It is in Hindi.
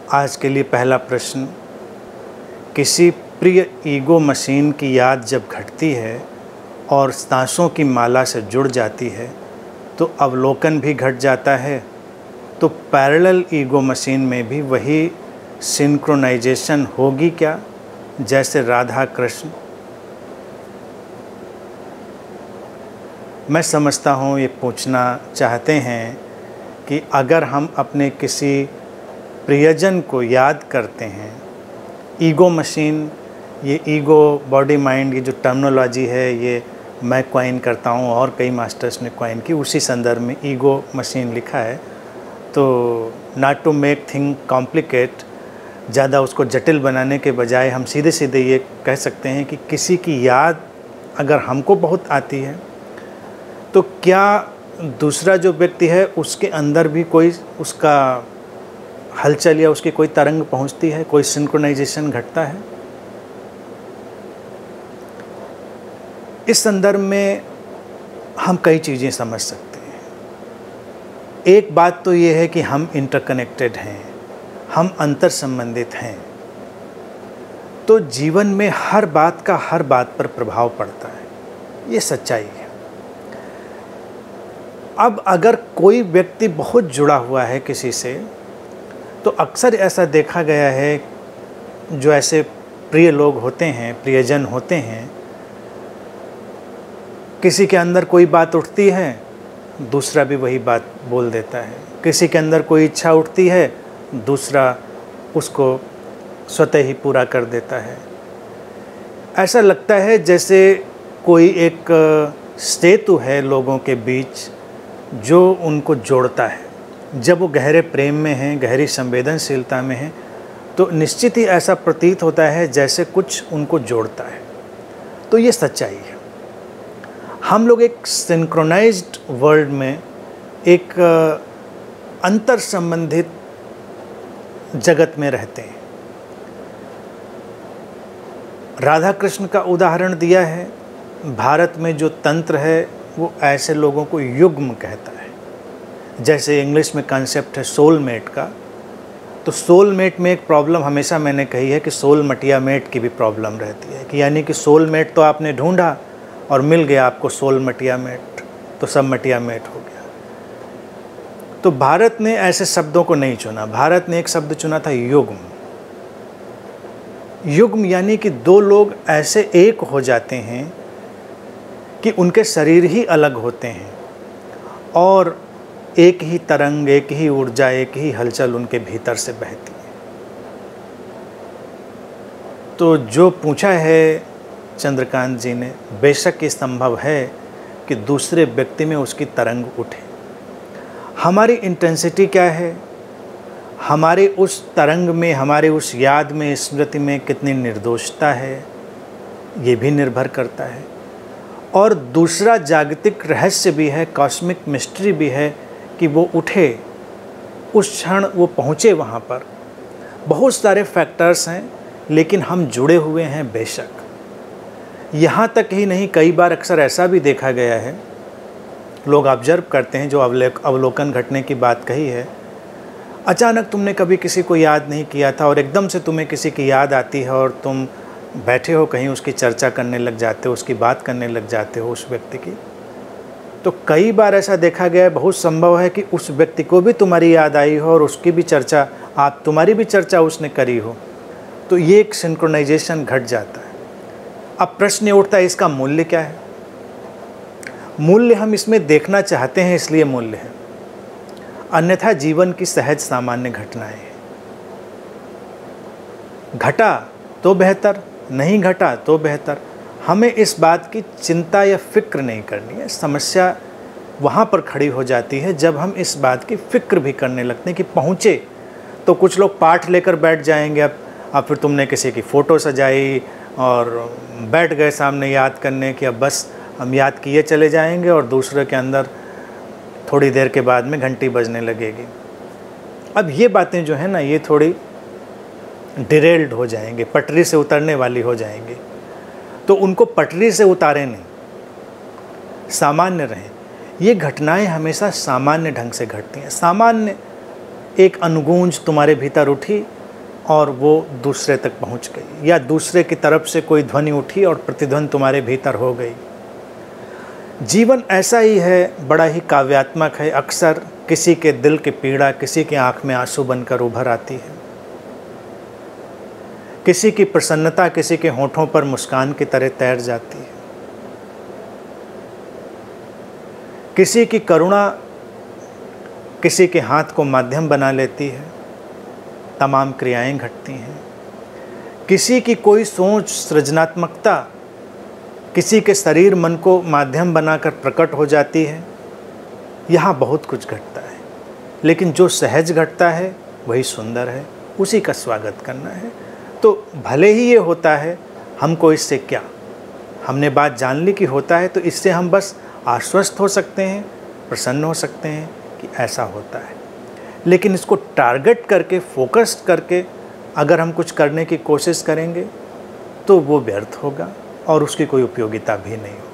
आज के लिए पहला प्रश्न, किसी प्रिय ईगो मशीन की याद जब घटती है और सांसों की माला से जुड़ जाती है तो अवलोकन भी घट जाता है, तो पैरेलल ईगो मशीन में भी वही सिंक्रोनाइजेशन होगी क्या जैसे राधा कृष्ण? मैं समझता हूँ ये पूछना चाहते हैं कि अगर हम अपने किसी प्रियजन को याद करते हैं, ईगो मशीन, ये ईगो बॉडी माइंड, ये जो टर्मिनोलॉजी है ये मैं क्वाइन करता हूँ और कई मास्टर्स ने क्वाइन की, उसी संदर्भ में ईगो मशीन लिखा है। तो not to make thing complicate, ज़्यादा उसको जटिल बनाने के बजाय हम सीधे सीधे ये कह सकते हैं कि किसी की याद अगर हमको बहुत आती है तो क्या दूसरा जो व्यक्ति है उसके अंदर भी कोई उसका हलचल या उसकी कोई तरंग पहुंचती है, कोई सिंक्रोनाइजेशन घटता है? इस संदर्भ में हम कई चीज़ें समझ सकते हैं। एक बात तो ये है कि हम इंटरकनेक्टेड हैं, हम अंतर संबंधित हैं, तो जीवन में हर बात का हर बात पर प्रभाव पड़ता है, ये सच्चाई है। अब अगर कोई व्यक्ति बहुत जुड़ा हुआ है किसी से, तो अक्सर ऐसा देखा गया है, जो ऐसे प्रिय लोग होते हैं, प्रियजन होते हैं, किसी के अंदर कोई बात उठती है, दूसरा भी वही बात बोल देता है। किसी के अंदर कोई इच्छा उठती है, दूसरा उसको स्वतः ही पूरा कर देता है। ऐसा लगता है जैसे कोई एक सेतु है लोगों के बीच जो उनको जोड़ता है। जब वो गहरे प्रेम में हैं, गहरी संवेदनशीलता में हैं, तो निश्चित ही ऐसा प्रतीत होता है जैसे कुछ उनको जोड़ता है। तो ये सच्चाई है। हम लोग एक सिंक्रोनाइज्ड वर्ल्ड में, एक अंतर संबंधित जगत में रहते हैं। राधा कृष्ण का उदाहरण दिया है। भारत में जो तंत्र है वो ऐसे लोगों को युग्म कहता है। जैसे इंग्लिश में कॉन्सेप्ट है सोलमेट का, तो सोलमेट में एक प्रॉब्लम हमेशा मैंने कही है कि सोल मटिया मेट की भी प्रॉब्लम रहती है, कि यानी कि सोलमेट तो आपने ढूंढा और मिल गया आपको सोल मटिया मेट, तो सब मटिया मेट हो गया। तो भारत ने ऐसे शब्दों को नहीं चुना। भारत ने एक शब्द चुना था युग्म। युग्म यानी कि दो लोग ऐसे एक हो जाते हैं कि उनके शरीर ही अलग होते हैं और एक ही तरंग, एक ही ऊर्जा, एक ही हलचल उनके भीतर से बहती है। तो जो पूछा है चंद्रकांत जी ने, बेशक ये संभव है कि दूसरे व्यक्ति में उसकी तरंग उठे। हमारी इंटेंसिटी क्या है, हमारे उस तरंग में, हमारे उस याद में, स्मृति में कितनी निर्दोषता है, ये भी निर्भर करता है। और दूसरा जागतिक रहस्य भी है, कॉस्मिक मिस्ट्री भी है कि वो उठे, उस क्षण वो पहुँचे वहाँ पर। बहुत सारे फैक्टर्स हैं, लेकिन हम जुड़े हुए हैं बेशक। यहाँ तक ही नहीं, कई बार अक्सर ऐसा भी देखा गया है, लोग ऑब्जर्व करते हैं, जो अवलोकन घटने की बात कही है, अचानक तुमने कभी किसी को याद नहीं किया था और एकदम से तुम्हें किसी की याद आती है और तुम बैठे हो कहीं, उसकी चर्चा करने लग जाते हो, उसकी बात करने लग जाते हो उस व्यक्ति की। तो कई बार ऐसा देखा गया है, बहुत संभव है कि उस व्यक्ति को भी तुम्हारी याद आई हो और उसकी भी चर्चा, तुम्हारी भी चर्चा उसने करी हो। तो ये एक सिंक्रोनाइजेशन घट जाता है। अब प्रश्न ये उठता है, इसका मूल्य क्या है? मूल्य हम इसमें देखना चाहते हैं, इसलिए मूल्य है, अन्यथा जीवन की सहज सामान्य घटनाएं हैं। घटा तो बेहतर, नहीं घटा तो बेहतर। हमें इस बात की चिंता या फिक्र नहीं करनी है। समस्या वहाँ पर खड़ी हो जाती है जब हम इस बात की फिक्र भी करने लगते हैं कि पहुँचे। तो कुछ लोग पाठ लेकर बैठ जाएंगे, अब फिर तुमने किसी की फ़ोटो सजाई और बैठ गए सामने याद करने कि अब बस हम याद किए चले जाएंगे, और दूसरे के अंदर थोड़ी देर के बाद में घंटी बजने लगेगी। अब ये बातें जो है ना, ये थोड़ी डिरेल्ड हो जाएंगे, पटरी से उतरने वाली हो जाएंगी। तो उनको पटरी से उतारे नहीं, सामान्य रहें। ये घटनाएं हमेशा सामान्य ढंग से घटती हैं। सामान्य एक अनुगूंज तुम्हारे भीतर उठी और वो दूसरे तक पहुंच गई, या दूसरे की तरफ से कोई ध्वनि उठी और प्रतिध्वनि तुम्हारे भीतर हो गई। जीवन ऐसा ही है, बड़ा ही काव्यात्मक है। अक्सर किसी के दिल की पीड़ा किसी की आंख में आंसू बनकर उभर आती है, किसी की प्रसन्नता किसी के होठों पर मुस्कान की तरह तैर जाती है, किसी की करुणा किसी के हाथ को माध्यम बना लेती है, तमाम क्रियाएं घटती हैं। किसी की कोई सोच सृजनात्मकता किसी के शरीर मन को माध्यम बनाकर प्रकट हो जाती है। यहाँ बहुत कुछ घटता है, लेकिन जो सहज घटता है वही सुंदर है, उसी का स्वागत करना है। तो भले ही ये होता है, हमको इससे क्या, हमने बात जान ली कि होता है, तो इससे हम बस आश्वस्त हो सकते हैं, प्रसन्न हो सकते हैं कि ऐसा होता है। लेकिन इसको टारगेट करके, फोकस्ड करके अगर हम कुछ करने की कोशिश करेंगे तो वो व्यर्थ होगा और उसकी कोई उपयोगिता भी नहीं होगी।